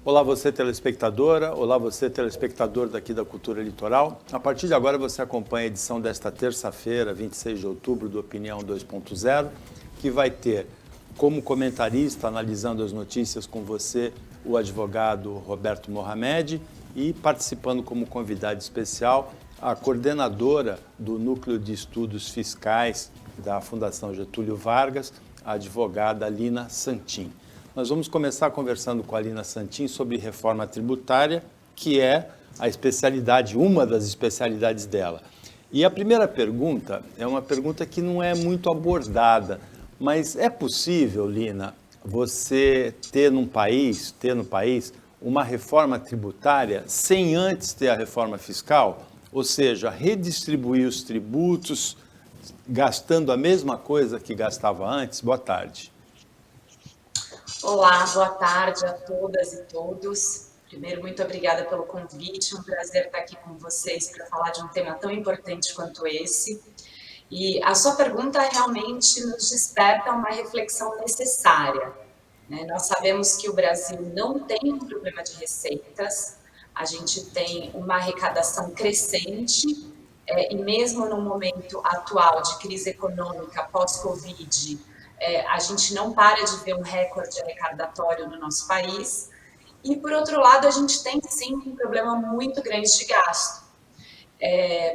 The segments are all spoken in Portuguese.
Olá você telespectadora, olá você telespectador daqui da Cultura Litoral. A partir de agora você acompanha a edição desta terça-feira, 26 de outubro, do Opinião 2.0, que vai ter como comentarista, analisando as notícias com você, o advogado Roberto Mohamed e participando como convidada especial a coordenadora do Núcleo de Estudos Fiscais da Fundação Getúlio Vargas, a advogada Lina Santin. Nós vamos começar conversando com a Lina Santin sobre reforma tributária, que é a especialidade, uma das especialidades dela. E a primeira pergunta é uma pergunta que não é muito abordada, mas é possível, Lina, você ter no país uma reforma tributária sem antes ter a reforma fiscal? Ou seja, redistribuir os tributos gastando a mesma coisa que gastava antes? Boa tarde. Olá, boa tarde a todas e todos. Primeiro, muito obrigada pelo convite, um prazer estar aqui com vocês para falar de um tema tão importante quanto esse. E a sua pergunta realmente nos desperta uma reflexão necessária, né? Nós sabemos que o Brasil não tem um problema de receitas, a gente tem uma arrecadação crescente, e mesmo no momento atual de crise econômica pós-Covid, a gente não para de ver um recorde arrecadatório no nosso país. E, por outro lado, a gente tem, sim, um problema muito grande de gasto.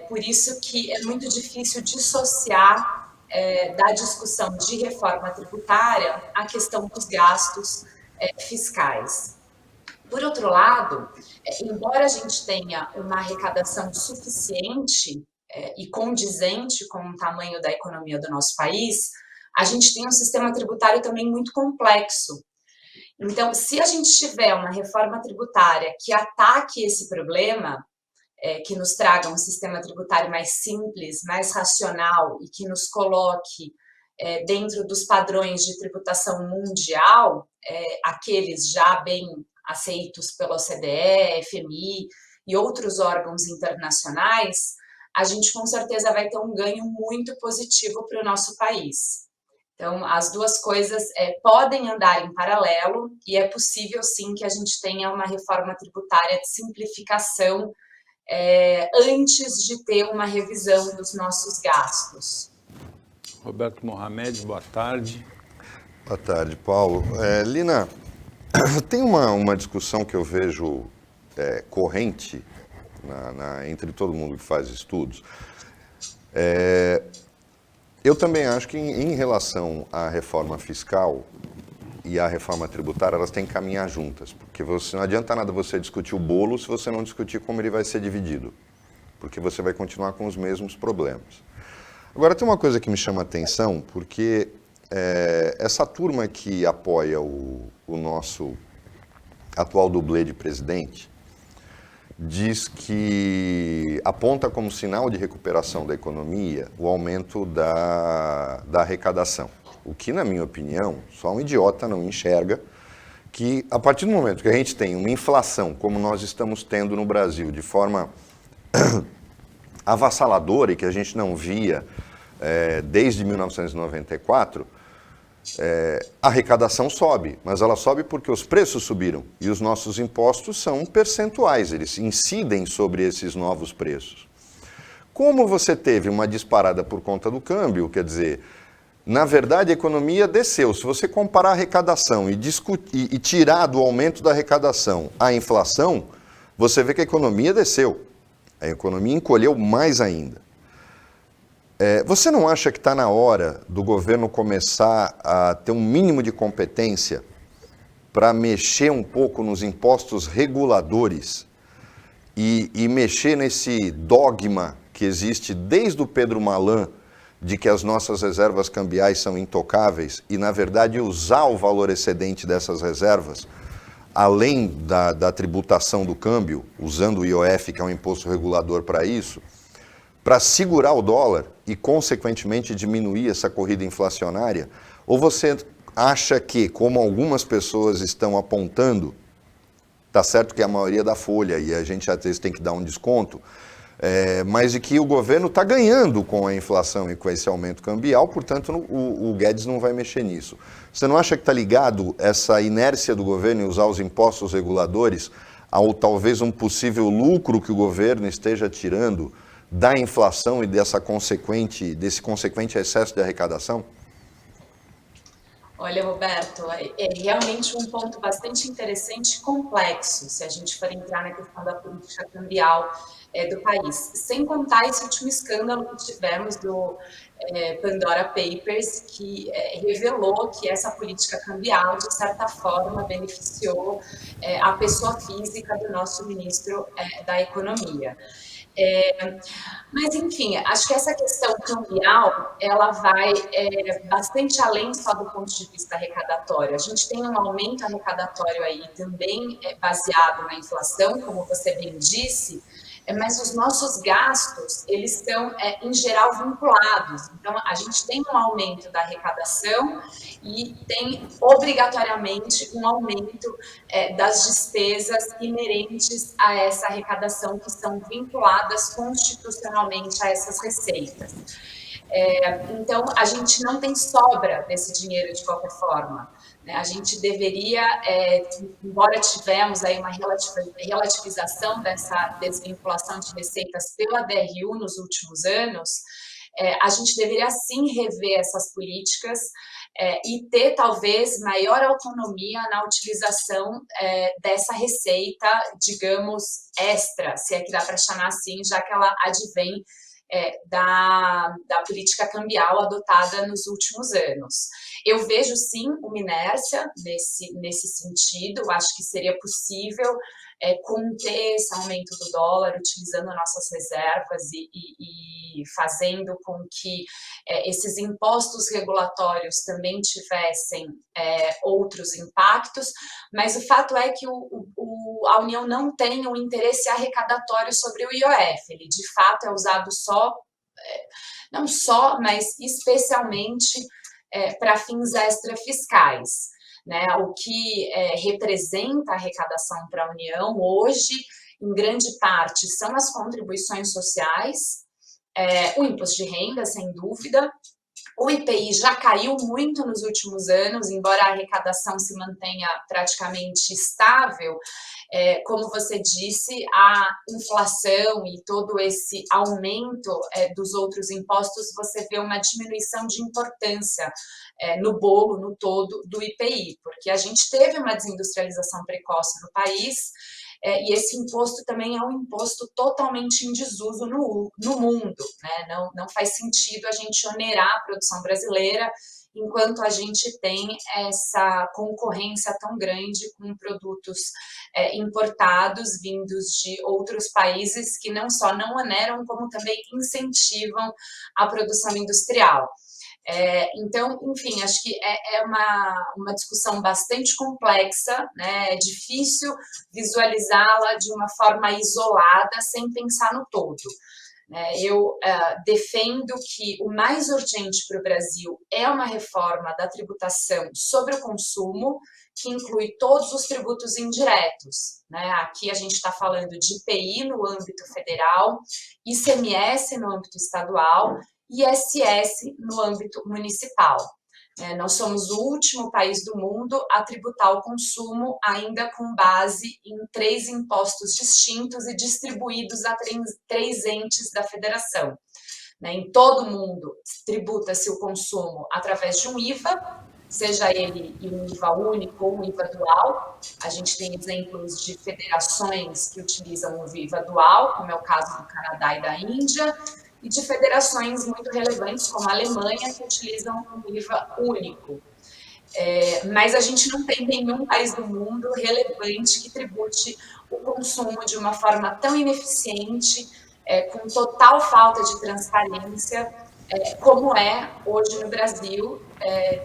Por isso que é muito difícil dissociar da discussão de reforma tributária a questão dos gastos fiscais. Por outro lado, embora a gente tenha uma arrecadação suficiente e condizente com o tamanho da economia do nosso país, a gente tem um sistema tributário também muito complexo. Então, se a gente tiver uma reforma tributária que ataque esse problema, que nos traga um sistema tributário mais simples, mais racional e que nos coloque dentro dos padrões de tributação mundial, aqueles já bem aceitos pela OCDE, FMI e outros órgãos internacionais, a gente com certeza vai ter um ganho muito positivo para o nosso país. Então, as duas coisas podem andar em paralelo e é possível, sim, que a gente tenha uma reforma tributária de simplificação antes de ter uma revisão dos nossos gastos. Roberto Mohamed, boa tarde. Boa tarde, Paulo. Lina, tem uma discussão que eu vejo corrente entre todo mundo que faz estudos. Eu também acho que em relação à reforma fiscal e à reforma tributária, elas têm que caminhar juntas, porque não adianta nada você discutir o bolo se você não discutir como ele vai ser dividido, porque você vai continuar com os mesmos problemas. Agora, tem uma coisa que me chama a atenção, porque essa turma que apoia o nosso atual dublê de presidente diz que aponta como sinal de recuperação da economia o aumento da arrecadação. O que, na minha opinião, só um idiota não enxerga que, a partir do momento que a gente tem uma inflação, como nós estamos tendo no Brasil, de forma avassaladora e que a gente não via desde 1994, a arrecadação sobe, mas ela sobe porque os preços subiram e os nossos impostos são percentuais, eles incidem sobre esses novos preços. Como você teve uma disparada por conta do câmbio, quer dizer, na verdade a economia desceu. Se você comparar a arrecadação e tirar do aumento da arrecadação a inflação, você vê que a economia desceu, a economia encolheu mais ainda. Você não acha que está na hora do governo começar a ter um mínimo de competência para mexer um pouco nos impostos reguladores e mexer nesse dogma que existe desde o Pedro Malan de que as nossas reservas cambiais são intocáveis e, na verdade, usar o valor excedente dessas reservas, além da tributação do câmbio, usando o IOF, que é um imposto regulador para isso, para segurar o dólar e, consequentemente, diminuir essa corrida inflacionária? Ou você acha que, como algumas pessoas estão apontando, está certo que é a maioria da folha e a gente às vezes tem que dar um desconto, mas de que o governo está ganhando com a inflação e com esse aumento cambial, portanto o Guedes não vai mexer nisso. Você não acha que está ligado essa inércia do governo em usar os impostos reguladores ao talvez um possível lucro que o governo esteja tirando da inflação e desse consequente excesso de arrecadação? Olha, Roberto, é realmente um ponto bastante interessante e complexo, se a gente for entrar na questão da política cambial do país. Sem contar esse último escândalo que tivemos do Pandora Papers, que revelou que essa política cambial, de certa forma, beneficiou a pessoa física do nosso ministro da Economia. Mas, enfim, acho que essa questão cambial, ela vai bastante além só do ponto de vista arrecadatório. A gente tem um aumento arrecadatório aí também baseado na inflação, como você bem disse, mas os nossos gastos, eles estão, em geral, vinculados. Então, a gente tem um aumento da arrecadação e tem, obrigatoriamente, um aumento das despesas inerentes a essa arrecadação, que são vinculadas constitucionalmente a essas receitas. Então, a gente não tem sobra desse dinheiro de qualquer forma. A gente deveria, embora tivemos aí uma relativização dessa desvinculação de receitas pela DRU nos últimos anos, a gente deveria sim rever essas políticas e ter talvez maior autonomia na utilização dessa receita, digamos, extra, se é que dá para chamar assim, já que ela advém da política cambial adotada nos últimos anos. Eu vejo, sim, uma inércia nesse sentido. Acho que seria possível conter esse aumento do dólar utilizando nossas reservas e fazendo com que esses impostos regulatórios também tivessem outros impactos, mas o fato é que a União não tem um interesse arrecadatório sobre o IOF. Ele, de fato, é usado não só, mas especialmente para fins extrafiscais, né? O que representa a arrecadação para a União hoje, em grande parte, são as contribuições sociais, o imposto de renda, sem dúvida. O IPI já caiu muito nos últimos anos, embora a arrecadação se mantenha praticamente estável. Como você disse, a inflação e todo esse aumento dos outros impostos, você vê uma diminuição de importância no bolo, no todo, do IPI, porque a gente teve uma desindustrialização precoce no país, e esse imposto também é um imposto totalmente em desuso no mundo, né? Não faz sentido a gente onerar a produção brasileira enquanto a gente tem essa concorrência tão grande com produtos importados vindos de outros países que não só não oneram, como também incentivam a produção industrial. Então, enfim, acho que é uma discussão bastante complexa, né? É difícil visualizá-la de uma forma isolada, sem pensar no todo. Eu defendo que o mais urgente para o Brasil é uma reforma da tributação sobre o consumo, que inclui todos os tributos indiretos, né? Aqui a gente está falando de IPI no âmbito federal, ICMS no âmbito estadual e ISS no âmbito municipal. Nós somos o último país do mundo a tributar o consumo ainda com base em 3 impostos distintos e distribuídos a 3 entes da federação. Em todo mundo, tributa-se o consumo através de um IVA, seja ele um IVA único ou um IVA dual. A gente tem exemplos de federações que utilizam o IVA dual, como é o caso do Canadá e da Índia, e de federações muito relevantes, como a Alemanha, que utilizam um IVA único. Mas a gente não tem nenhum país do mundo relevante que tribute o consumo de uma forma tão ineficiente, com total falta de transparência, como é hoje no Brasil,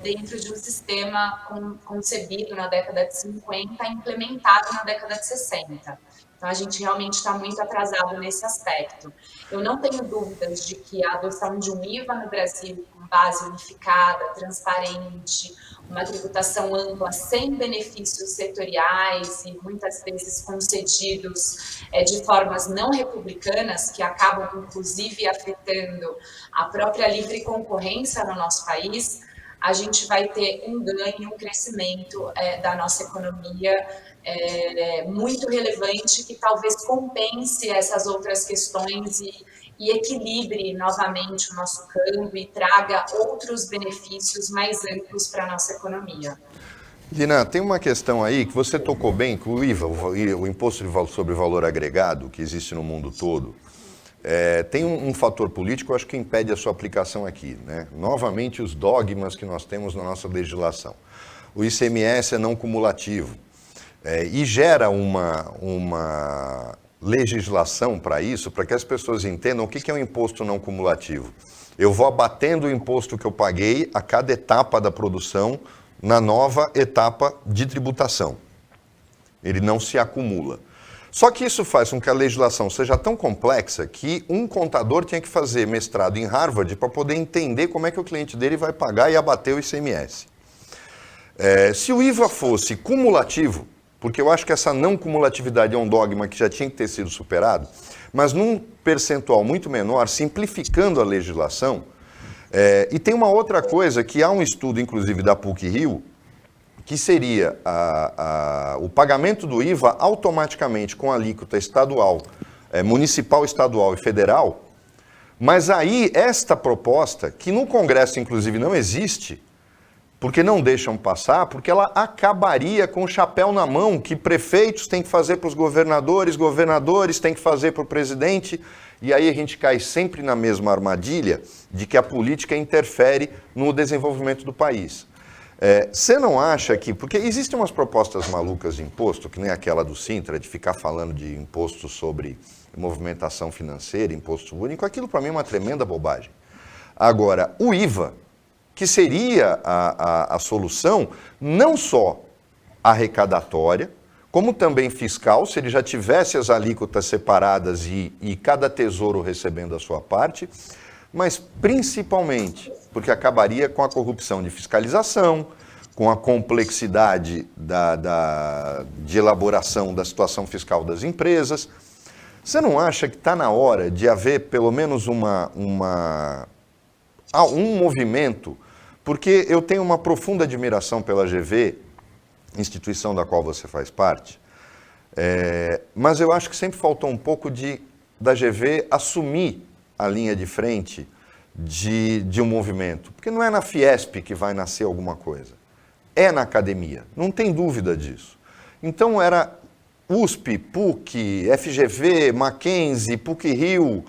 dentro de um sistema concebido na década de 50 e implementado na década de 60. Então, a gente realmente está muito atrasado nesse aspecto. Eu não tenho dúvidas de que a adoção de um IVA no Brasil com base unificada, transparente, uma tributação ampla, sem benefícios setoriais e muitas vezes concedidos de formas não republicanas, que acabam inclusive afetando a própria livre concorrência no nosso país, a gente vai ter um ganho, um crescimento da nossa economia muito relevante, que talvez compense essas outras questões e equilibre novamente o nosso câmbio e traga outros benefícios mais amplos para a nossa economia. Lina, tem uma questão aí que você tocou bem, que o IVA, o Imposto sobre Valor Agregado, que existe no mundo todo, tem um fator político, eu acho que impede a sua aplicação aqui, né? Novamente, os dogmas que nós temos na nossa legislação. O ICMS é não cumulativo e gera uma legislação para isso, para que as pessoas entendam o que é um imposto não cumulativo. Eu vou abatendo o imposto que eu paguei a cada etapa da produção na nova etapa de tributação. Ele não se acumula. Só que isso faz com que a legislação seja tão complexa que um contador tinha que fazer mestrado em Harvard para poder entender como é que o cliente dele vai pagar e abater o ICMS. Se o IVA fosse cumulativo, porque eu acho que essa não cumulatividade é um dogma que já tinha que ter sido superado, mas num percentual muito menor, simplificando a legislação. E tem uma outra coisa, que há um estudo, inclusive, da PUC-Rio, que seria o pagamento do IVA automaticamente com alíquota estadual, municipal, estadual e federal, mas aí esta proposta, que no Congresso, inclusive, não existe, porque não deixam passar, porque ela acabaria com o chapéu na mão que prefeitos têm que fazer para os governadores, governadores têm que fazer para o presidente, e aí a gente cai sempre na mesma armadilha de que a política interfere no desenvolvimento do país. Você não acha que... Porque existem umas propostas malucas de imposto, que nem aquela do Sintra, de ficar falando de imposto sobre movimentação financeira, imposto único, aquilo para mim é uma tremenda bobagem. Agora, o IVA, que seria a solução, não só arrecadatória, como também fiscal, se ele já tivesse as alíquotas separadas e cada tesouro recebendo a sua parte, mas principalmente porque acabaria com a corrupção de fiscalização, com a complexidade de elaboração da situação fiscal das empresas. Você não acha que está na hora de haver pelo menos um movimento? Porque eu tenho uma profunda admiração pela GV, instituição da qual você faz parte, mas eu acho que sempre faltou um pouco da GV assumir a linha de frente de um movimento. Porque não é na Fiesp que vai nascer alguma coisa, é na academia, não tem dúvida disso. Então era USP, PUC, FGV, Mackenzie, PUC-Rio,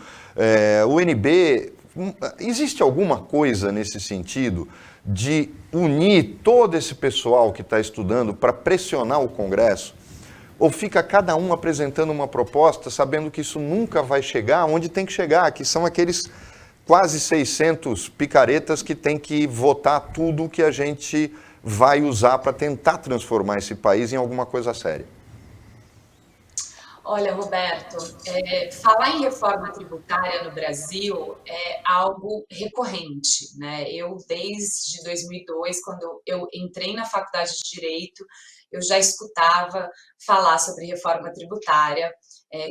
UNB. Existe alguma coisa nesse sentido de unir todo esse pessoal que está estudando para pressionar o Congresso? Ou fica cada um apresentando uma proposta, sabendo que isso nunca vai chegar onde tem que chegar, que são aqueles quase 600 picaretas que tem que votar tudo que a gente vai usar para tentar transformar esse país em alguma coisa séria? Olha, Roberto, falar em reforma tributária no Brasil é algo recorrente, né? Eu, desde 2002, quando eu entrei na faculdade de Direito, eu já escutava falar sobre reforma tributária.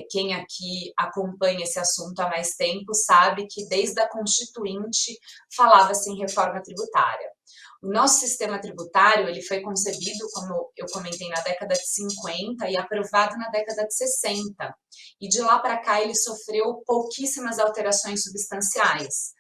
Quem aqui acompanha esse assunto há mais tempo sabe que desde a Constituinte falava-se em reforma tributária. O nosso sistema tributário ele foi concebido, como eu comentei, na década de 50 e aprovado na década de 60. E de lá para cá ele sofreu pouquíssimas alterações substanciais.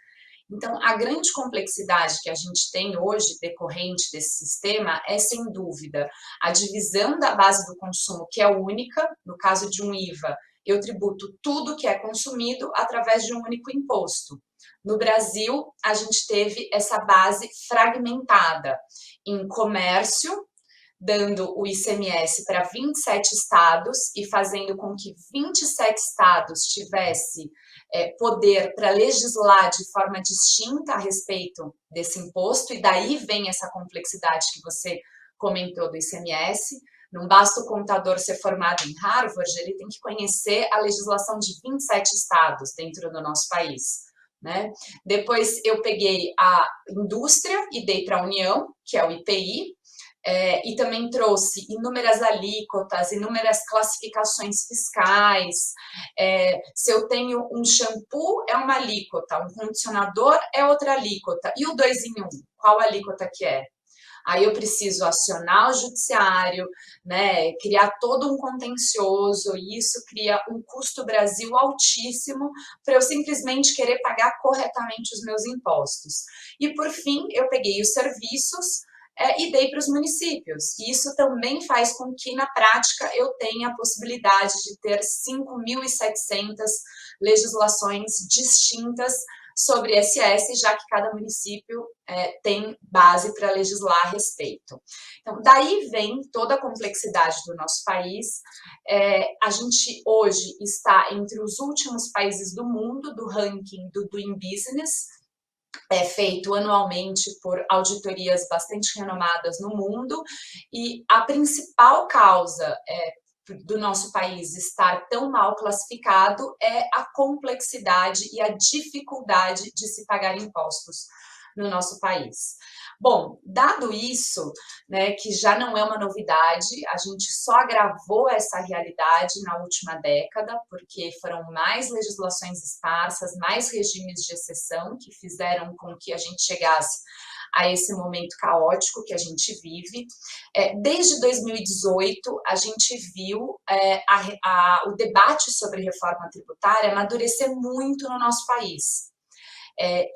Então, a grande complexidade que a gente tem hoje, decorrente desse sistema, é, sem dúvida, a divisão da base do consumo, que é única. No caso de um IVA, eu tributo tudo que é consumido através de um único imposto. No Brasil, a gente teve essa base fragmentada em comércio, dando o ICMS para 27 estados e fazendo com que 27 estados tivessem poder para legislar de forma distinta a respeito desse imposto, e daí vem essa complexidade que você comentou do ICMS. Não basta o contador ser formado em Harvard, ele tem que conhecer a legislação de 27 estados dentro do nosso país. né? Depois eu peguei a indústria e dei para a União, que é o IPI, e também trouxe inúmeras alíquotas, inúmeras classificações fiscais. Se eu tenho um shampoo, é uma alíquota, um condicionador é outra alíquota. E o 2 em 1, qual alíquota que é? Aí eu preciso acionar o judiciário, né, criar todo um contencioso, e isso cria um custo Brasil altíssimo para eu simplesmente querer pagar corretamente os meus impostos. E por fim, eu peguei os serviços e dei para os municípios. E isso também faz com que, na prática, eu tenha a possibilidade de ter 5.700 legislações distintas sobre SS, já que cada município tem base para legislar a respeito. Então, daí vem toda a complexidade do nosso país. A gente hoje está entre os últimos países do mundo do ranking do Doing Business, feito anualmente por auditorias bastante renomadas no mundo, e a principal causa do nosso país estar tão mal classificado é a complexidade e a dificuldade de se pagar impostos no nosso país. Bom, dado isso, né, que já não é uma novidade, a gente só agravou essa realidade na última década, porque foram mais legislações esparsas, mais regimes de exceção que fizeram com que a gente chegasse a esse momento caótico que a gente vive. Desde 2018, a gente viu o debate sobre reforma tributária amadurecer muito no nosso país.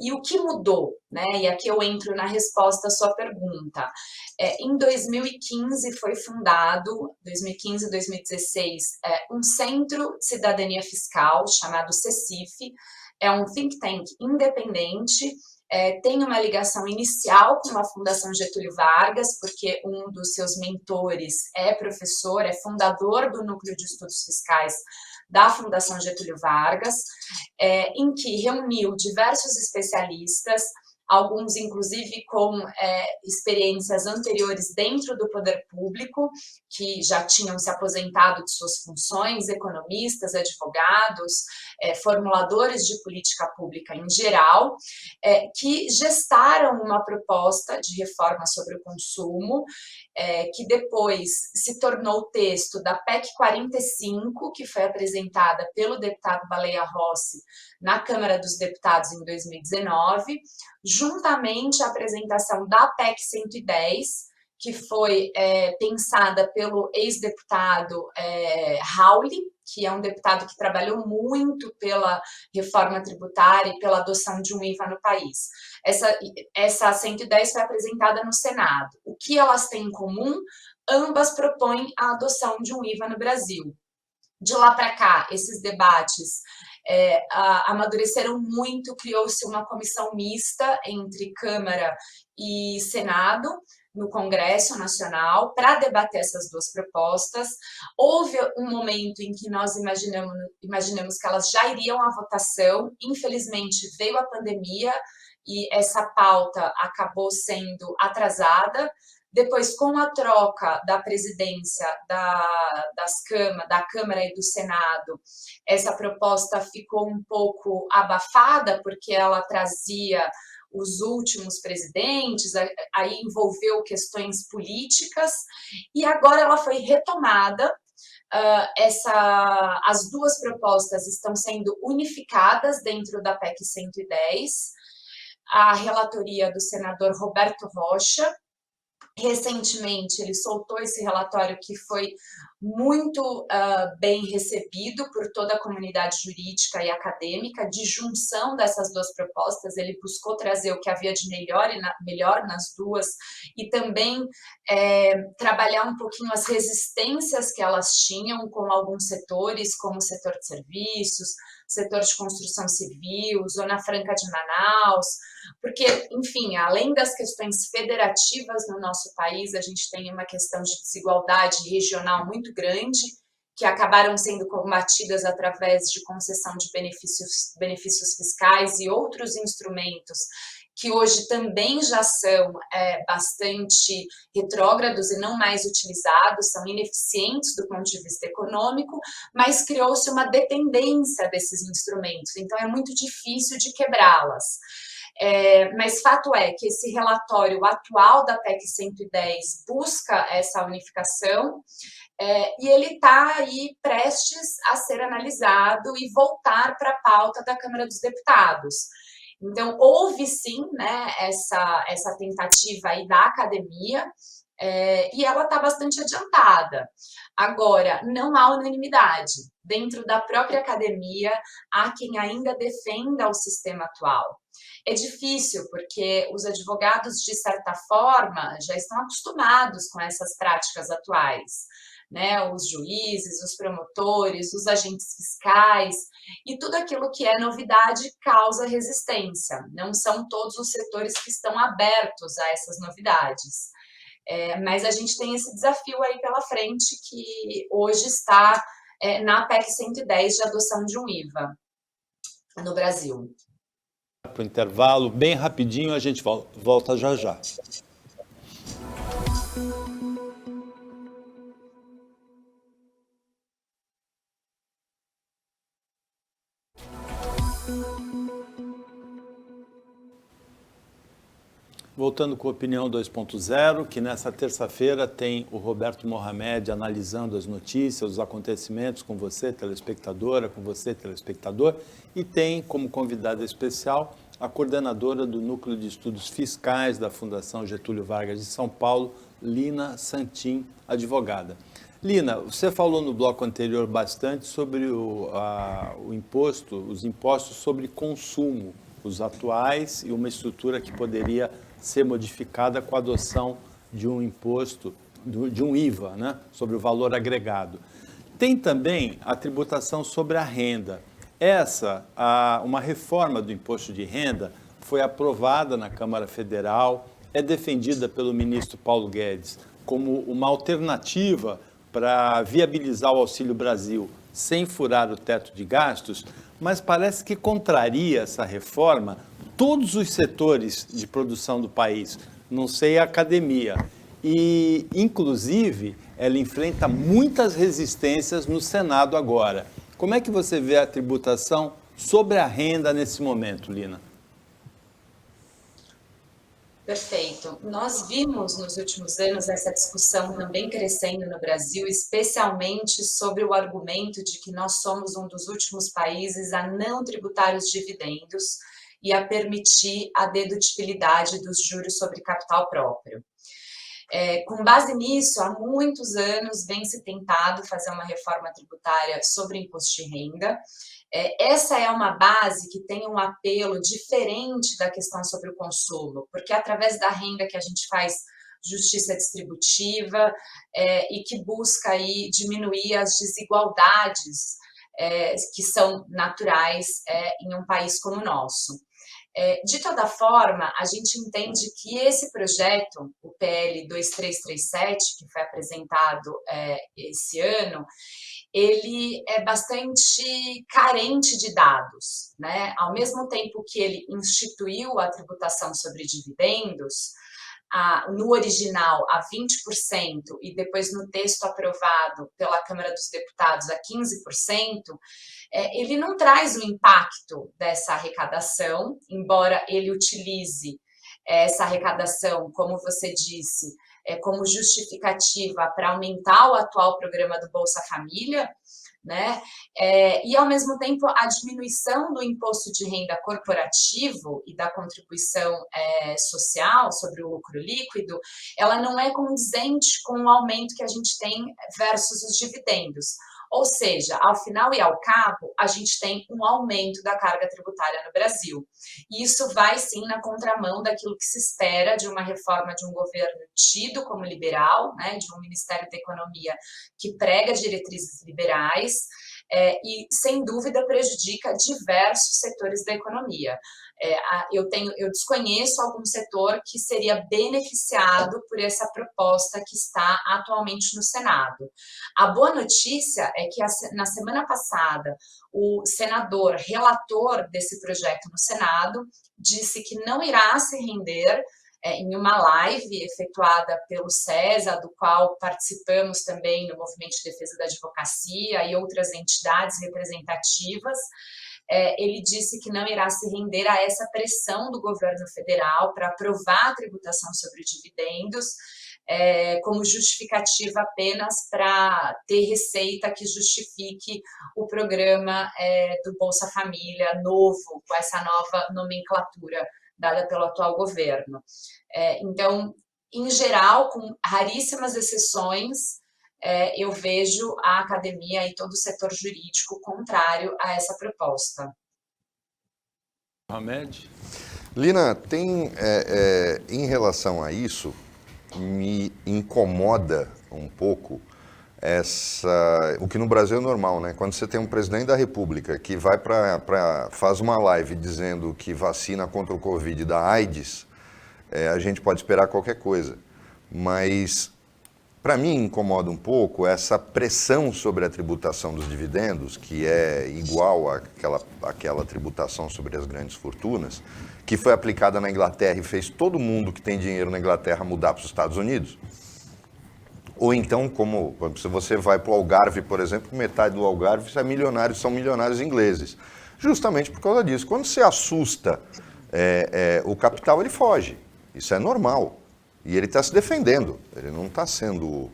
E o que mudou, né? E aqui eu entro na resposta à sua pergunta. Em 2015 foi fundado, 2015 e 2016, um Centro de Cidadania Fiscal chamado CECIF, é um think tank independente, tem uma ligação inicial com a Fundação Getúlio Vargas, porque um dos seus mentores é professor, é fundador do Núcleo de Estudos Fiscais da Fundação Getúlio Vargas, em que reuniu diversos especialistas, alguns inclusive com experiências anteriores dentro do poder público, que já tinham se aposentado de suas funções, economistas, advogados, formuladores de política pública em geral, que gestaram uma proposta de reforma sobre o consumo, que depois se tornou o texto da PEC 45, que foi apresentada pelo deputado Baleia Rossi na Câmara dos Deputados em 2019, juntamente à apresentação da PEC 110, que foi pensada pelo ex-deputado Rauli, que é um deputado que trabalhou muito pela reforma tributária e pela adoção de um IVA no país. Essa 110 foi apresentada no Senado. O que elas têm em comum? Ambas propõem a adoção de um IVA no Brasil. De lá para cá, esses debates amadureceram muito, criou-se uma comissão mista entre Câmara e Senado, no Congresso Nacional, para debater essas duas propostas. Houve um momento em que nós imaginamos que elas já iriam à votação, infelizmente veio a pandemia e essa pauta acabou sendo atrasada. Depois, com a troca da presidência da Câmara e do Senado, essa proposta ficou um pouco abafada, porque ela trazia os últimos presidentes, aí envolveu questões políticas, e agora ela foi retomada. As duas propostas estão sendo unificadas dentro da PEC 110, a relatoria do senador Roberto Rocha. Recentemente, ele soltou esse relatório que foi muito bem recebido por toda a comunidade jurídica e acadêmica, de junção dessas duas propostas. Ele buscou trazer o que havia de melhor nas duas e também trabalhar um pouquinho as resistências que elas tinham com alguns setores, como o setor de serviços, setor de construção civil, Zona Franca de Manaus, porque, enfim, além das questões federativas no nosso país, a gente tem uma questão de desigualdade regional muito grande, que acabaram sendo combatidas através de concessão de benefícios fiscais e outros instrumentos que hoje também já são bastante retrógrados e não mais utilizados, são ineficientes do ponto de vista econômico, mas criou-se uma dependência desses instrumentos, então é muito difícil de quebrá-las. Mas fato é que esse relatório atual da PEC 110 busca essa unificação, e ele está aí prestes a ser analisado e voltar para a pauta da Câmara dos Deputados. Então, houve sim, né, essa tentativa aí da academia, e ela está bastante adiantada. Agora, não há unanimidade. Dentro da própria academia, há quem ainda defenda o sistema atual. É difícil, porque os advogados, de certa forma, já estão acostumados com essas práticas atuais, né? Os juízes, os promotores, os agentes fiscais, e tudo aquilo que é novidade causa resistência. Não são todos os setores que estão abertos a essas novidades. Mas a gente tem esse desafio aí pela frente, que hoje está na PEC 110 de adoção de um IVA no Brasil. Para o intervalo, bem rapidinho, a gente volta já já. Voltando com a Opinião 2.0, que nessa terça-feira tem o Roberto Mohamed analisando as notícias, os acontecimentos com você, telespectadora, com você, telespectador, e tem como convidada especial a coordenadora do Núcleo de Estudos Fiscais da Fundação Getúlio Vargas de São Paulo, Lina Santin, advogada. Lina, você falou no bloco anterior bastante sobre os impostos sobre consumo, os atuais, e uma estrutura que poderia ser modificada com a adoção de um imposto, de um IVA, né, sobre o valor agregado. Tem também a tributação sobre a renda. Uma reforma do imposto de renda foi aprovada na Câmara Federal, é defendida pelo ministro Paulo Guedes como uma alternativa para viabilizar o Auxílio Brasil sem furar o teto de gastos, mas parece que contraria essa reforma todos os setores de produção do país, não sei a academia. E, inclusive, ela enfrenta muitas resistências no Senado agora. Como é que você vê a tributação sobre a renda nesse momento, Lina? Perfeito. Nós vimos nos últimos anos essa discussão também crescendo no Brasil, especialmente sobre o argumento de que nós somos um dos últimos países a não tributar os dividendos e a permitir a dedutibilidade dos juros sobre capital próprio. Com base nisso, há muitos anos vem se tentado fazer uma reforma tributária sobre imposto de renda. Essa é uma base que tem um apelo diferente da questão sobre o consumo, porque é através da renda que a gente faz justiça distributiva e que busca aí diminuir as desigualdades que são naturais em um país como o nosso. De toda forma, a gente entende que esse projeto, o PL 2337, que foi apresentado esse ano, ele é bastante carente de dados, né? Ao mesmo tempo que ele instituiu a tributação sobre dividendos, no original a 20% e depois no texto aprovado pela Câmara dos Deputados a 15%, ele não traz o impacto dessa arrecadação, embora ele utilize essa arrecadação, como você disse, como justificativa para aumentar o atual programa do Bolsa Família, né? E, ao mesmo tempo, a diminuição do imposto de renda corporativo e da contribuição social sobre o lucro líquido, ela não é condizente com o aumento que a gente tem versus os dividendos. Ou seja, ao final e ao cabo, a gente tem um aumento da carga tributária no Brasil. E isso vai, sim, na contramão daquilo que se espera de uma reforma de um governo tido como liberal, né, de um Ministério da Economia que prega diretrizes liberais, e, sem dúvida, prejudica diversos setores da economia. Eu desconheço algum setor que seria beneficiado por essa proposta que está atualmente no Senado. A boa notícia é que na semana passada o senador relator desse projeto no Senado disse que não irá se render em uma live efetuada pelo CESA, do qual participamos também no Movimento de Defesa da Advocacia e outras entidades representativas. Ele disse que não irá se render a essa pressão do governo federal para aprovar a tributação sobre dividendos, como justificativa apenas para ter receita que justifique o programa do Bolsa Família novo, com essa nova nomenclatura dada pelo atual governo. Então, em geral, com raríssimas exceções, eu vejo a academia e todo o setor jurídico contrário a essa proposta. Mohamed? Lina, em relação a isso, me incomoda um pouco o que no Brasil é normal, né? Quando você tem um presidente da República que vai faz uma live dizendo que vacina contra o Covid dá AIDS, a gente pode esperar qualquer coisa. Mas, para mim, incomoda um pouco essa pressão sobre a tributação dos dividendos, que é igual àquela tributação sobre as grandes fortunas, que foi aplicada na Inglaterra e fez todo mundo que tem dinheiro na Inglaterra mudar para os Estados Unidos. Ou então, como se você vai para o Algarve, por exemplo, metade do Algarve são milionários ingleses. Justamente por causa disso. Quando você assusta o capital, ele foge. Isso é normal. E ele está se defendendo. Ele não está sendo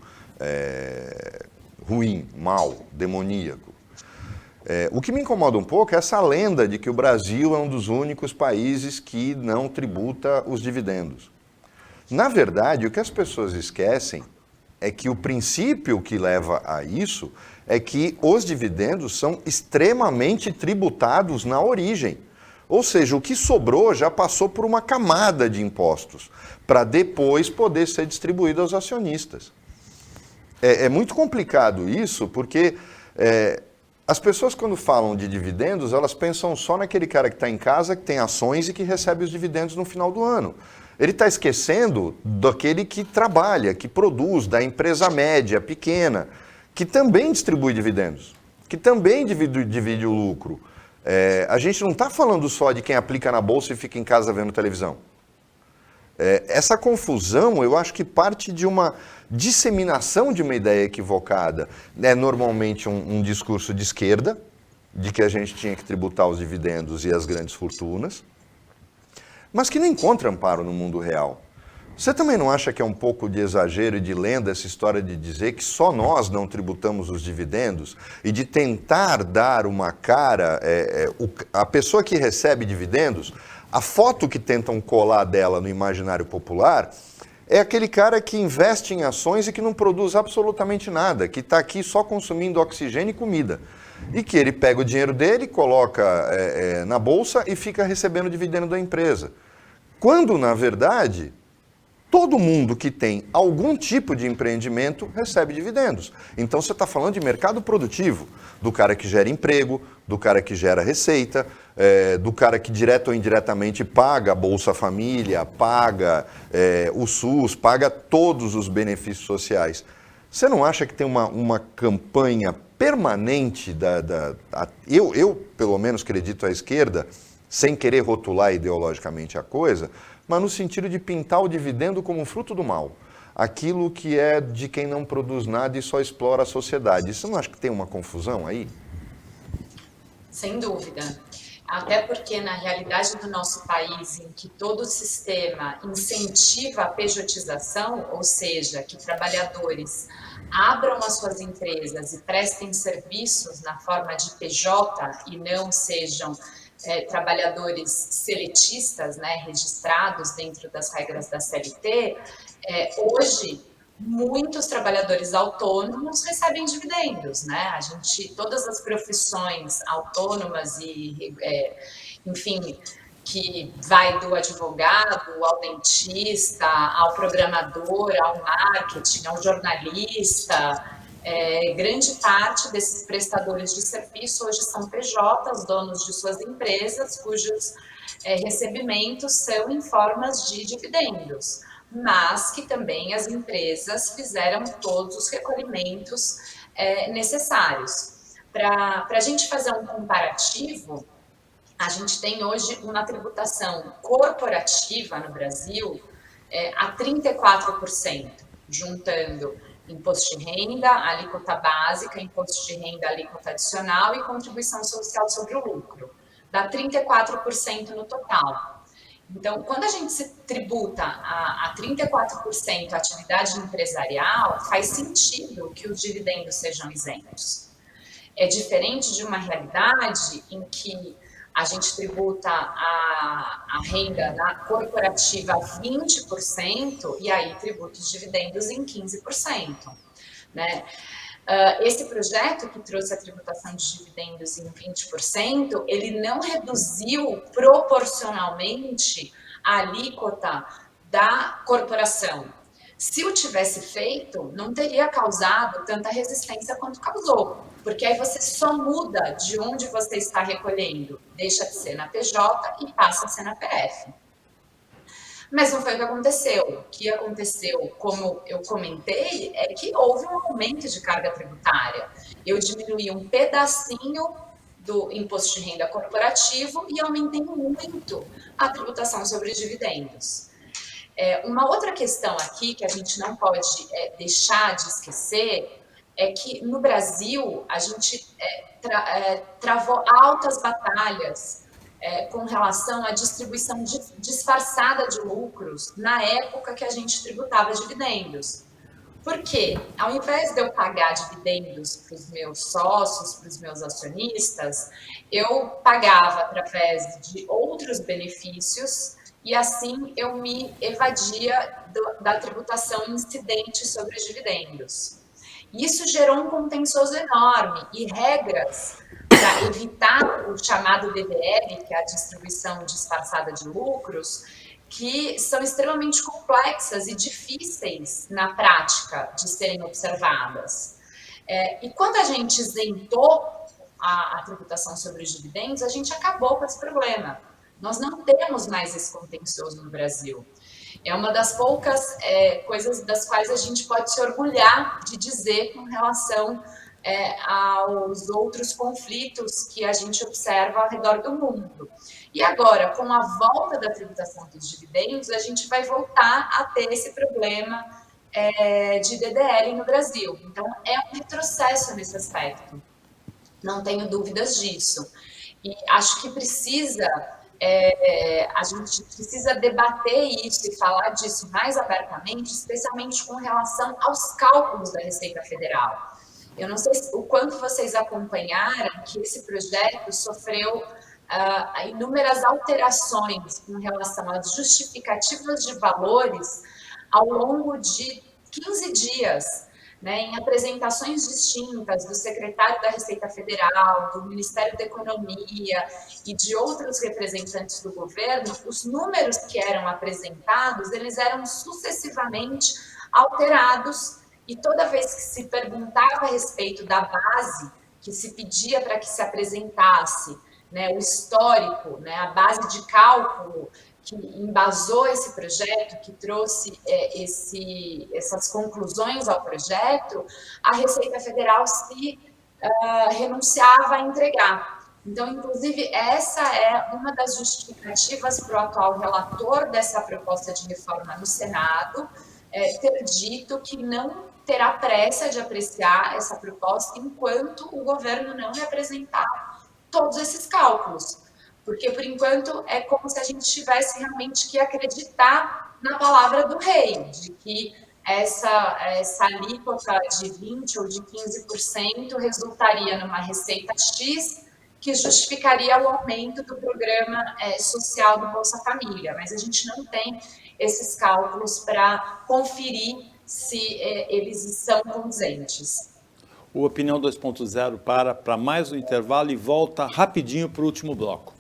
ruim, mau, demoníaco. O que me incomoda um pouco é essa lenda de que o Brasil é um dos únicos países que não tributa os dividendos. Na verdade, o que as pessoas esquecem é que o princípio que leva a isso é que os dividendos são extremamente tributados na origem. Ou seja, o que sobrou já passou por uma camada de impostos, para depois poder ser distribuído aos acionistas. É muito complicado isso, porque as pessoas, quando falam de dividendos, elas pensam só naquele cara que está em casa, que tem ações e que recebe os dividendos no final do ano. Ele está esquecendo daquele que trabalha, que produz, da empresa média, pequena, que também distribui dividendos, que também divide o lucro. A gente não está falando só de quem aplica na bolsa e fica em casa vendo televisão. Essa confusão, eu acho que parte de uma disseminação de uma ideia equivocada. É normalmente um discurso de esquerda, de que a gente tinha que tributar os dividendos e as grandes fortunas, mas que não encontra amparo no mundo real. Você também não acha que é um pouco de exagero e de lenda essa história de dizer que só nós não tributamos os dividendos e de tentar dar uma cara, a pessoa que recebe dividendos, a foto que tentam colar dela no imaginário popular é aquele cara que investe em ações e que não produz absolutamente nada, que está aqui só consumindo oxigênio e comida. E que ele pega o dinheiro dele, coloca na bolsa e fica recebendo dividendo da empresa. Quando, na verdade, todo mundo que tem algum tipo de empreendimento recebe dividendos. Então você está falando de mercado produtivo, do cara que gera emprego, do cara que gera receita, do cara que direto ou indiretamente paga a Bolsa Família, paga o SUS, paga todos os benefícios sociais. Você não acha que tem uma campanha permanente eu, pelo menos, acredito à esquerda, sem querer rotular ideologicamente a coisa, mas no sentido de pintar o dividendo como um fruto do mal. Aquilo que é de quem não produz nada e só explora a sociedade. Você não acha que tem uma confusão aí? Sem dúvida. Até porque, na realidade do nosso país, em que todo o sistema incentiva a pejotização, ou seja, que trabalhadores abram as suas empresas e prestem serviços na forma de PJ e não sejam trabalhadores seletistas, né, registrados dentro das regras da CLT, hoje muitos trabalhadores autônomos recebem dividendos, né? Todas as profissões autônomas e, enfim, que vai do advogado ao dentista, ao programador, ao marketing, ao jornalista, Grande parte desses prestadores de serviço hoje são PJs, donos de suas empresas, cujos recebimentos são em formas de dividendos, mas que também as empresas fizeram todos os recolhimentos necessários. Para a gente fazer um comparativo, a gente tem hoje uma tributação corporativa no Brasil a 34%, juntando imposto de renda, alíquota básica, imposto de renda, alíquota adicional e contribuição social sobre o lucro. Dá 34% no total. Então, quando a gente se tributa a 34% a atividade empresarial, faz sentido que os dividendos sejam isentos. É diferente de uma realidade em que a gente tributa a renda corporativa a 20% e aí tributa os dividendos em 15%. Né? Esse projeto que trouxe a tributação de dividendos em 20%, ele não reduziu proporcionalmente a alíquota da corporação. Se o tivesse feito, não teria causado tanta resistência quanto causou, porque aí você só muda de onde você está recolhendo, deixa de ser na PJ e passa a ser na PF. Mas não foi o que aconteceu. O que aconteceu, como eu comentei, é que houve um aumento de carga tributária. Eu diminuí um pedacinho do imposto de renda corporativo e aumentei muito a tributação sobre dividendos. Uma outra questão aqui que a gente não pode deixar de esquecer é que no Brasil a gente travou altas batalhas com relação à distribuição disfarçada de lucros na época que a gente tributava dividendos. Por quê? Ao invés de eu pagar dividendos para os meus sócios, para os meus acionistas, eu pagava através de outros benefícios e assim eu me evadia da tributação incidente sobre os dividendos. Isso gerou um contencioso enorme e regras para evitar o chamado DDL, que é a distribuição disfarçada de lucros, que são extremamente complexas e difíceis na prática de serem observadas. E quando a gente isentou a tributação sobre os dividendos, a gente acabou com esse problema. Nós não temos mais esse contencioso no Brasil. É uma das poucas coisas das quais a gente pode se orgulhar de dizer com relação aos outros conflitos que a gente observa ao redor do mundo. E agora, com a volta da tributação dos dividendos, a gente vai voltar a ter esse problema de DDL no Brasil. Então, é um retrocesso nesse aspecto. Não tenho dúvidas disso. E acho que a gente precisa debater isso e falar disso mais abertamente, especialmente com relação aos cálculos da Receita Federal. Eu não sei o quanto vocês acompanharam que esse projeto sofreu inúmeras alterações com relação às justificativas de valores ao longo de 15 dias, né, em apresentações distintas do secretário da Receita Federal, do Ministério da Economia e de outros representantes do governo. Os números que eram apresentados, eles eram sucessivamente alterados e toda vez que se perguntava a respeito da base que se pedia para que se apresentasse, né, o histórico, né, a base de cálculo que embasou esse projeto, que trouxe essas conclusões ao projeto, a Receita Federal se renunciava a entregar. Então, inclusive, essa é uma das justificativas para o atual relator dessa proposta de reforma no Senado ter dito que não terá pressa de apreciar essa proposta enquanto o governo não lhe apresentar todos esses cálculos. Porque, por enquanto, é como se a gente tivesse realmente que acreditar na palavra do rei, de que essa alíquota de 20% ou de 15% resultaria numa receita X, que justificaria o aumento do programa social do Bolsa Família. Mas a gente não tem esses cálculos para conferir se eles são condizentes. O Opinião 2.0 para mais um intervalo e volta rapidinho para o último bloco.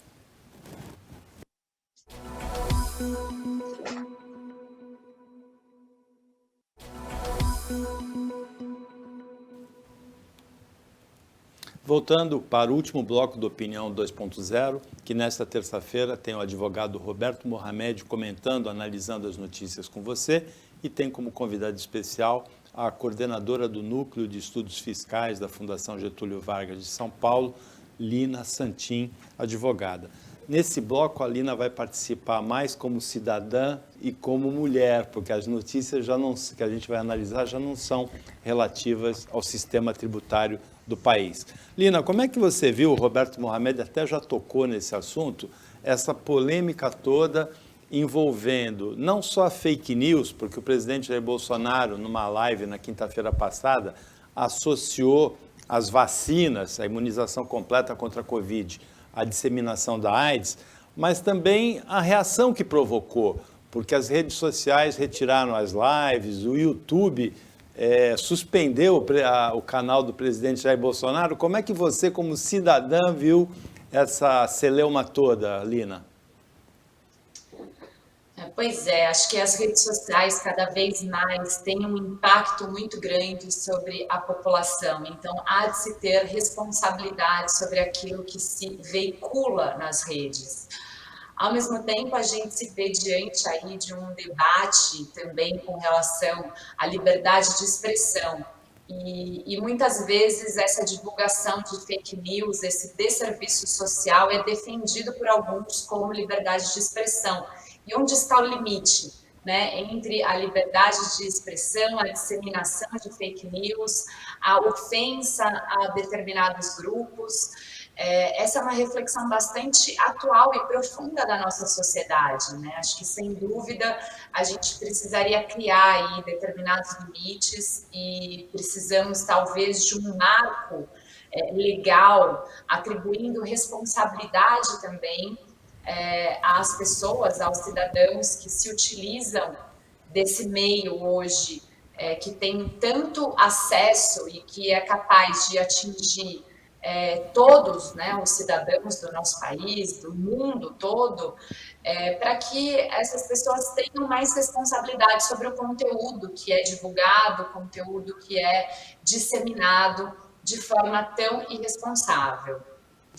Voltando para o último bloco do Opinião 2.0, que nesta terça-feira tem o advogado Roberto Mohamed comentando, analisando as notícias com você, e tem como convidado especial a coordenadora do Núcleo de Estudos Fiscais da Fundação Getúlio Vargas de São Paulo, Lina Santin, advogada. Nesse bloco, a Lina vai participar mais como cidadã e como mulher, porque as notícias que a gente vai analisar já não são relativas ao sistema tributário do país. Lina, como é que você viu, o Roberto Mohamed até já tocou nesse assunto, essa polêmica toda envolvendo não só a fake news, porque o presidente Jair Bolsonaro, numa live na quinta-feira passada, associou as vacinas, a imunização completa contra a Covid, a disseminação da AIDS, mas também a reação que provocou, porque as redes sociais retiraram as lives, o YouTube suspendeu o canal do presidente Jair Bolsonaro. Como é que você, como cidadã, viu essa celeuma toda, Lina? Pois é, acho que as redes sociais cada vez mais têm um impacto muito grande sobre a população, então há de se ter responsabilidade sobre aquilo que se veicula nas redes. Ao mesmo tempo, a gente se vê diante aí de um debate também com relação à liberdade de expressão. E muitas vezes essa divulgação de fake news, esse desserviço social é defendido por alguns como liberdade de expressão. E onde está o limite, né, entre a liberdade de expressão, a disseminação de fake news, a ofensa a determinados grupos? Essa é uma reflexão bastante atual e profunda da nossa sociedade, né? Acho que, sem dúvida, a gente precisaria criar aí determinados limites e precisamos, talvez, de um marco legal, atribuindo responsabilidade também às pessoas, aos cidadãos que se utilizam desse meio hoje, que tem tanto acesso e que é capaz de atingir todos, né, os cidadãos do nosso país, do mundo todo, para que essas pessoas tenham mais responsabilidade sobre o conteúdo que é divulgado, o conteúdo que é disseminado de forma tão irresponsável.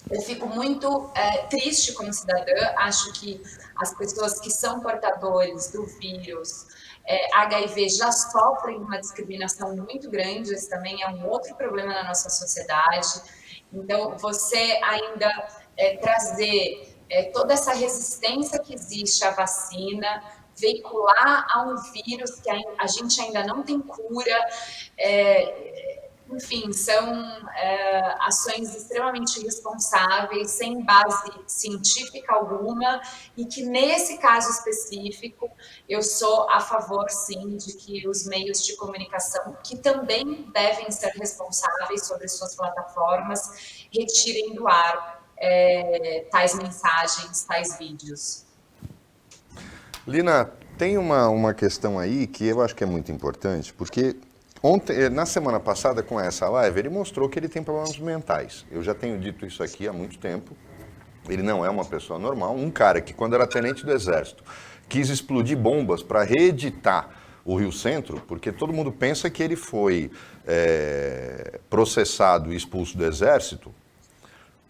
Eu fico muito triste como cidadã, acho que as pessoas que são portadores do vírus HIV já sofrem uma discriminação muito grande, esse também é um outro problema na nossa sociedade. Então, você ainda trazer toda essa resistência que existe à vacina, veicular a um vírus que a gente ainda não tem cura, enfim, são ações extremamente irresponsáveis, sem base científica alguma, e que, nesse caso específico, eu sou a favor, sim, de que os meios de comunicação, que também devem ser responsáveis sobre suas plataformas, retirem do ar tais mensagens, tais vídeos. Lina, tem uma questão aí que eu acho que é muito importante, porque na semana passada, com essa live, ele mostrou que ele tem problemas mentais. Eu já tenho dito isso aqui há muito tempo. Ele não é uma pessoa normal. Um cara que, quando era tenente do Exército, quis explodir bombas para reeditar o Rio Centro, porque todo mundo pensa que ele foi processado e expulso do Exército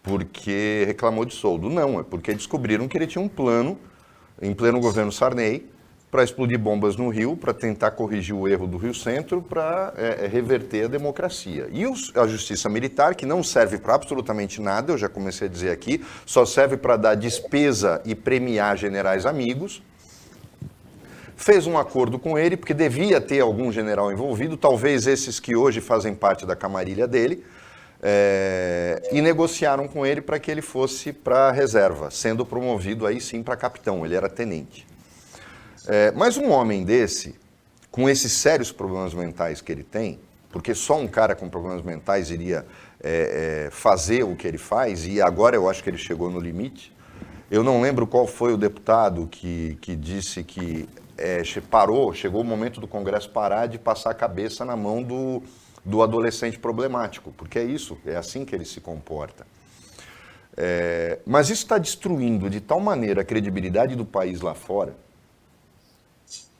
porque reclamou de soldo. Não, é porque descobriram que ele tinha um plano, em pleno governo Sarney, para explodir bombas no Rio, para tentar corrigir o erro do Rio Centro, para reverter a democracia. E a justiça militar, que não serve para absolutamente nada, eu já comecei a dizer aqui, só serve para dar despesa e premiar generais amigos, fez um acordo com ele, porque devia ter algum general envolvido, talvez esses que hoje fazem parte da camarilha dele, e negociaram com ele para que ele fosse para a reserva, sendo promovido aí sim para capitão, ele era tenente. Mas um homem desse, com esses sérios problemas mentais que ele tem, porque só um cara com problemas mentais iria fazer o que ele faz, e agora eu acho que ele chegou no limite. Eu não lembro qual foi o deputado que disse que chegou o momento do Congresso parar de passar a cabeça na mão do adolescente problemático, porque é assim que ele se comporta. Mas isso está destruindo de tal maneira a credibilidade do país lá fora,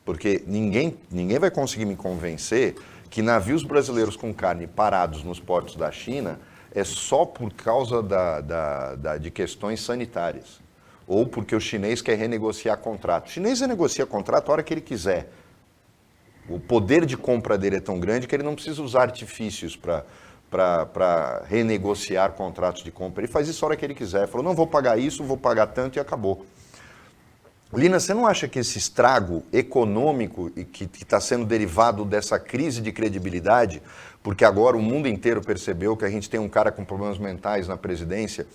porque ninguém vai conseguir me convencer que navios brasileiros com carne parados nos portos da China é só por causa de questões sanitárias. Ou porque o chinês quer renegociar contrato. O chinês renegocia contrato a hora que ele quiser. O poder de compra dele é tão grande que ele não precisa usar artifícios para renegociar contratos de compra. Ele faz isso a hora que ele quiser. Falou, não, vou pagar isso, vou pagar tanto e acabou. Lina, você não acha que esse estrago econômico que está sendo derivado dessa crise de credibilidade, porque agora o mundo inteiro percebeu que a gente tem um cara com problemas mentais na presidência,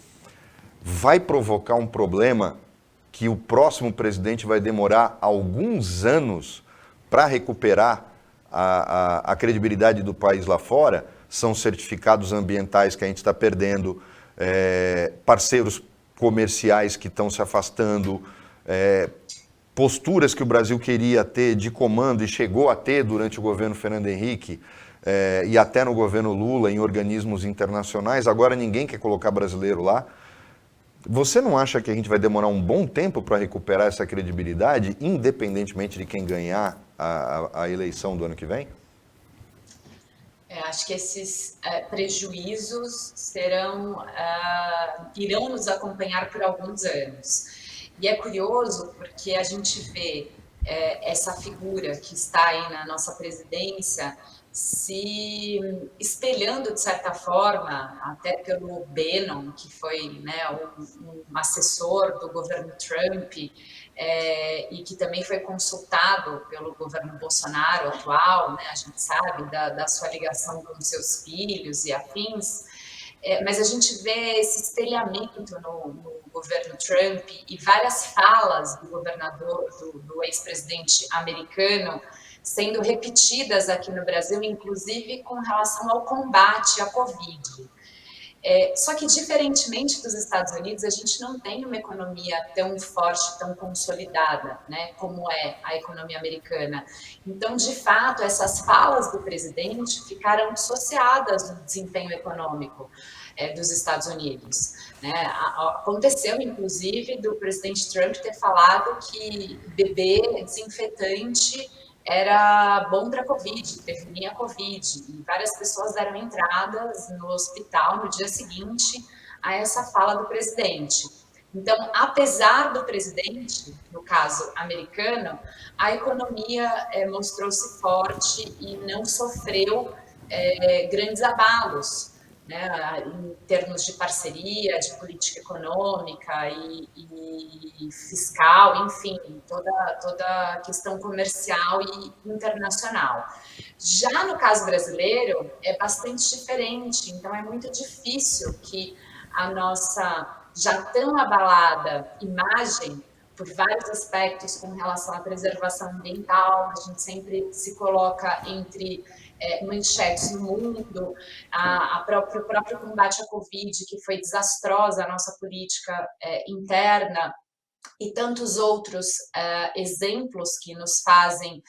vai provocar um problema que o próximo presidente vai demorar alguns anos para recuperar a credibilidade do país lá fora? São certificados ambientais que a gente está perdendo, parceiros comerciais que estão se afastando, posturas que o Brasil queria ter de comando e chegou a ter durante o governo Fernando Henrique e até no governo Lula em organismos internacionais, agora ninguém quer colocar brasileiro lá. Você não acha que a gente vai demorar um bom tempo para recuperar essa credibilidade, independentemente de quem ganhar a eleição do ano que vem? Acho que esses prejuízos irão nos acompanhar por alguns anos. E é curioso porque a gente vê essa figura que está aí na nossa presidência se espelhando, de certa forma, até pelo Bannon, que foi, né, um assessor do governo Trump, e que também foi consultado pelo governo Bolsonaro atual, né, a gente sabe da sua ligação com seus filhos e afins, mas a gente vê esse espelhamento no governo Trump e várias falas do governador, do ex-presidente americano, sendo repetidas aqui no Brasil, inclusive com relação ao combate à Covid. Só que, diferentemente dos Estados Unidos, a gente não tem uma economia tão forte, tão consolidada, né, como é a economia americana. Então, de fato, essas falas do presidente ficaram dissociadas do desempenho econômico dos Estados Unidos, né? Aconteceu, inclusive, do presidente Trump ter falado que beber desinfetante era bom para a Covid, prevenir a Covid, e várias pessoas deram entradas no hospital no dia seguinte a essa fala do presidente. Então, apesar do presidente, no caso americano, a economia mostrou-se forte e não sofreu grandes abalos, né, em termos de parceria, de política econômica e fiscal, enfim, toda a questão comercial e internacional. Já no caso brasileiro, é bastante diferente, então é muito difícil que a nossa já tão abalada imagem, por vários aspectos com relação à preservação ambiental, a gente sempre se coloca entre manchetes no mundo, o próprio combate à Covid, que foi desastrosa a nossa política interna, e tantos outros exemplos que nos fazem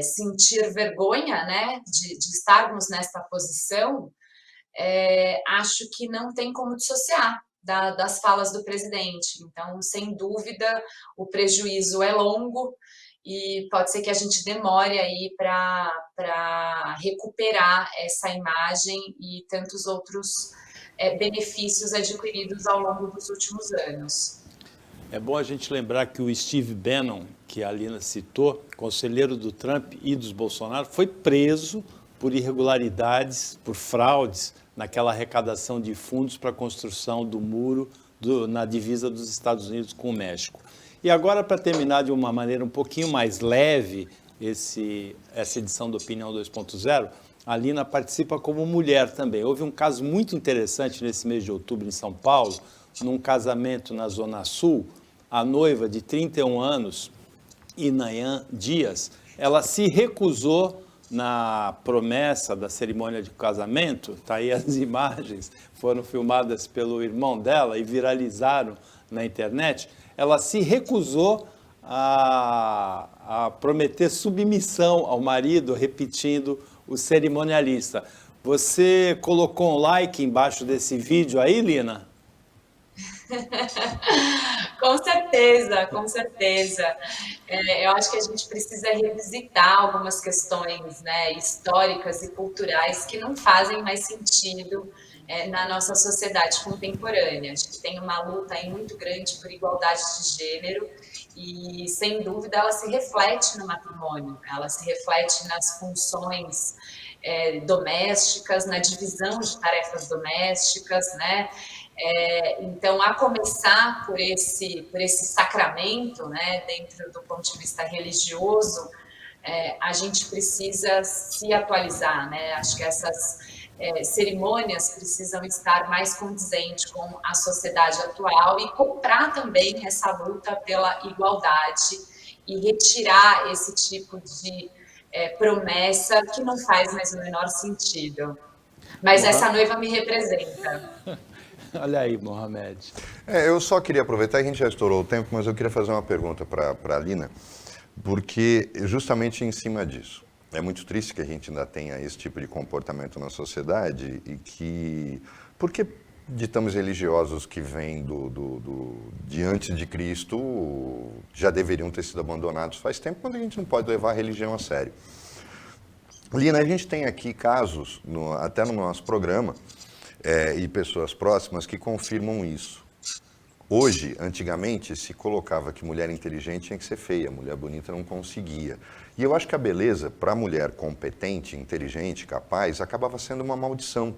sentir vergonha, né, de estarmos nesta posição, acho que não tem como dissociar das falas do presidente. Então, sem dúvida, o prejuízo é longo, e pode ser que a gente demore aí para recuperar essa imagem e tantos outros benefícios adquiridos ao longo dos últimos anos. É bom a gente lembrar que o Steve Bannon, que a Lina citou, conselheiro do Trump e dos Bolsonaro, foi preso por irregularidades, por fraudes naquela arrecadação de fundos para a construção do muro na divisa dos Estados Unidos com o México. E agora, para terminar de uma maneira um pouquinho mais leve essa edição do Opinião 2.0, a Lina participa como mulher também. Houve um caso muito interessante nesse mês de outubro em São Paulo, num casamento na Zona Sul. A noiva de 31 anos, Inayan Dias, ela se recusou na promessa da cerimônia de casamento. Está aí as imagens, foram filmadas pelo irmão dela e viralizaram na internet. Ela se recusou a prometer submissão ao marido, repetindo o cerimonialista. Você colocou um like embaixo desse vídeo aí, Lina? Com certeza, com certeza. Eu acho que a gente precisa revisitar algumas questões, né, históricas e culturais que não fazem mais sentido na nossa sociedade contemporânea. A gente tem uma luta aí muito grande por igualdade de gênero e, sem dúvida, ela se reflete no matrimônio, ela se reflete nas funções domésticas, na divisão de tarefas domésticas, né? Então, a começar por esse sacramento, né, dentro do ponto de vista religioso, a gente precisa se atualizar, né? Acho que essas cerimônias precisam estar mais condizentes com a sociedade atual e comprar também essa luta pela igualdade e retirar esse tipo de promessa que não faz mais o menor sentido. Mas essa noiva me representa. Olha aí, Mohamed. Eu só queria aproveitar, a gente já estourou o tempo, mas eu queria fazer uma pergunta para a Lina, porque justamente em cima disso. É muito triste que a gente ainda tenha esse tipo de comportamento na sociedade e que... Porque ditames religiosos que vêm de antes de Cristo já deveriam ter sido abandonados faz tempo, quando a gente não pode levar a religião a sério. Lina, a gente tem aqui casos, até no nosso programa, e pessoas próximas que confirmam isso. Hoje, antigamente, se colocava que mulher inteligente tinha que ser feia, mulher bonita não conseguia. E eu acho que a beleza, para a mulher competente, inteligente, capaz, acabava sendo uma maldição,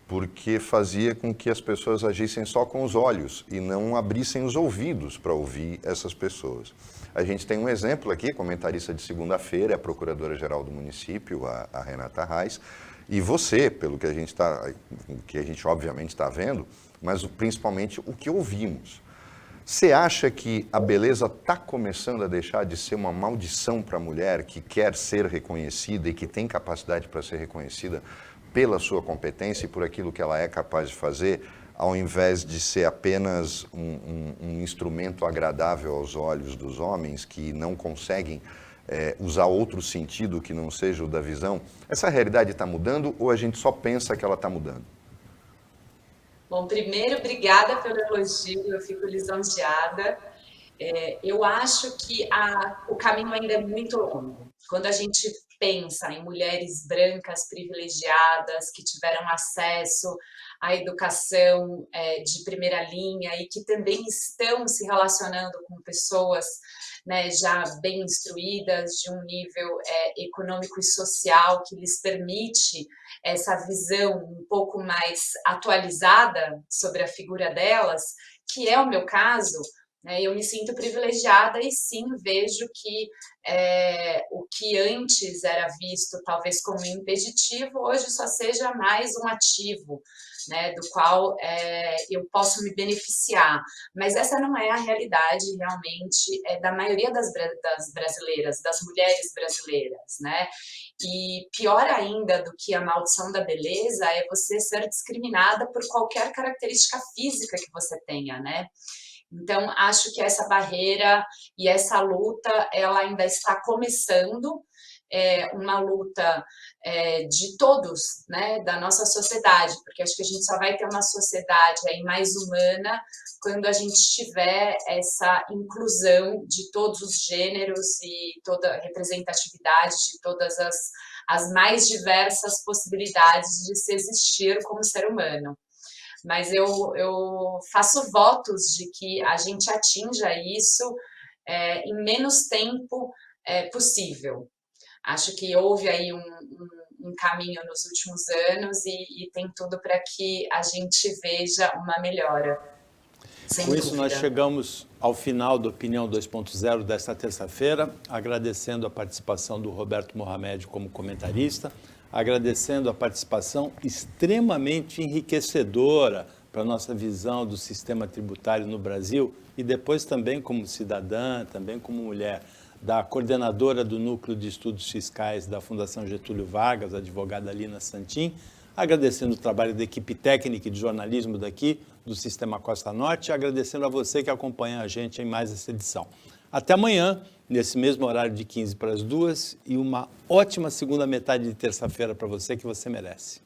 porque fazia com que as pessoas agissem só com os olhos e não abrissem os ouvidos para ouvir essas pessoas. A gente tem um exemplo aqui, comentarista de segunda-feira, a procuradora-geral do município, a Renata Reis, e você, pelo que a gente obviamente está vendo, mas principalmente o que ouvimos. Você acha que a beleza está começando a deixar de ser uma maldição para a mulher que quer ser reconhecida e que tem capacidade para ser reconhecida pela sua competência e por aquilo que ela é capaz de fazer, ao invés de ser apenas um instrumento agradável aos olhos dos homens que não conseguem usar outro sentido que não seja o da visão? Essa realidade está mudando ou a gente só pensa que ela está mudando? Bom, primeiro, obrigada pelo elogio, eu fico lisonjeada. Eu acho que o caminho ainda é muito longo. Quando a gente pensa em mulheres brancas privilegiadas que tiveram acesso à educação de primeira linha e que também estão se relacionando com pessoas, né, já bem instruídas, de um nível econômico e social que lhes permite essa visão um pouco mais atualizada sobre a figura delas, que é o meu caso, né, eu me sinto privilegiada e sim vejo que o que antes era visto talvez como impeditivo, hoje só seja mais um ativo, né, do qual eu posso me beneficiar. Mas essa não é a realidade realmente da maioria das brasileiras, das mulheres brasileiras, né? E pior ainda do que a maldição da beleza é você ser discriminada por qualquer característica física que você tenha, né? Então, acho que essa barreira e essa luta, ela ainda está começando, uma luta de todos, né, da nossa sociedade, porque acho que a gente só vai ter uma sociedade aí mais humana quando a gente tiver essa inclusão de todos os gêneros e toda a representatividade de todas as mais diversas possibilidades de se existir como ser humano. Mas eu faço votos de que a gente atinja isso em menos tempo possível. Acho que houve aí um caminho nos últimos anos e tem tudo para que a gente veja uma melhora. Com isso, nós chegamos ao final do Opinião 2.0 desta terça-feira, agradecendo a participação do Roberto Mohamed como comentarista, agradecendo a participação extremamente enriquecedora para a nossa visão do sistema tributário no Brasil e depois também como cidadã, também como mulher, da coordenadora do Núcleo de Estudos Fiscais da Fundação Getúlio Vargas, a advogada Lina Santin, agradecendo o trabalho da equipe técnica e de jornalismo daqui, do Sistema Costa Norte, e agradecendo a você que acompanha a gente em mais essa edição. Até amanhã, nesse mesmo horário de 15 para as 2, e uma ótima segunda metade de terça-feira para você que você merece.